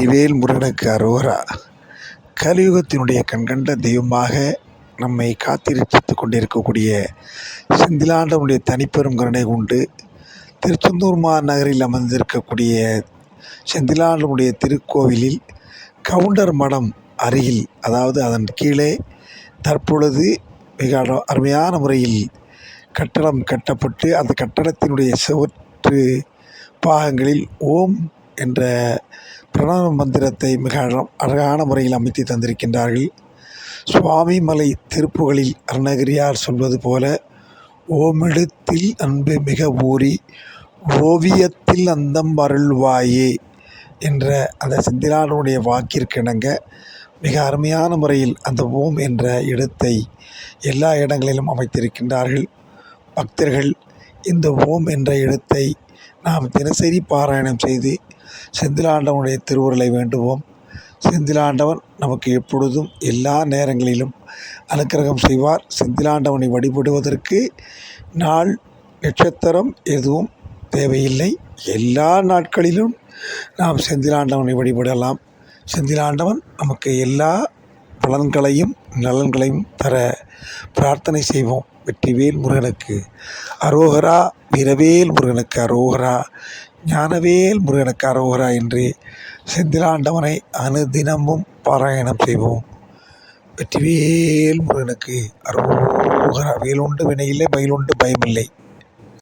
வெற்றிவேல் முருகனுக்கு அரோகரா. கலியுகத்தினுடைய கண்கண்ட தெய்வமாக நம்மை காத்திரட்சித்து கொண்டிருக்கக்கூடிய செந்திலாண்டவனுடைய தனிப்பெரும் கருணை கொண்டு திருச்செந்தூர் மாநகரில் அமர்ந்திருக்கக்கூடிய செந்திலாண்டவனுடைய திருக்கோவிலில் கவுண்டர் மடம் அருகில், அதாவது அதன் கீழே தற்பொழுது மிக அருமையான முறையில் கட்டடம் கட்டப்பட்டு அந்த கட்டடத்தினுடைய சுவற்று பாகங்களில் ஓம் என்ற பிரணவ மந்திரத்தை மிக அழகான முறையில் அமைத்து தந்திருக்கின்றார்கள். சுவாமிமலை திருப்புகளில் அருணகிரியார் சொல்வது போல, ஓமெழுத்தில் அன்பு மிக ஊறி ஓவியத்தில் அந்தம் அருள்வாயே என்ற அந்த செந்திலாண்டவனுடைய வாக்கிற்கிணங்க மிக அருமையான முறையில் அந்த ஓம் என்ற இடத்தை எல்லா இடங்களிலும் அமைத்திருக்கின்றார்கள். பக்தர்கள் இந்த ஓம் என்ற இடத்தை நாம் தினசரி பாராயணம் செய்து செந்திலாண்டவனுடைய திருவுருளை வேண்டுவோம். செந்திலாண்டவன் நமக்கு எப்பொழுதும் எல்லா நேரங்களிலும் அனுக்கிரகம் செய்வார். செந்திலாண்டவனை வழிபடுவதற்கு நாள் நட்சத்திரம் எதுவும் தேவையில்லை. எல்லா நாட்களிலும் நாம் செந்திலாண்டவனை வழிபடலாம். செந்திலாண்டவன் நமக்கு எல்லா பலன்களையும் நலன்களையும் தர பிரார்த்தனை செய்வோம். வெற்றிவேல் முருகனுக்கு அரோகரா, வீரவேல் முருகனுக்கு அரோகரா, ஞானவேல் முருகனுக்கு அரோகரா என்று செந்திலாண்டவனை அனுதினமும் பாராயணம் செய்வோம். வெற்றிவேல் முருகனுக்கு அரோகரா. வேலுண்டு வினையில்லை, மயிலுண்டு பயமில்லை.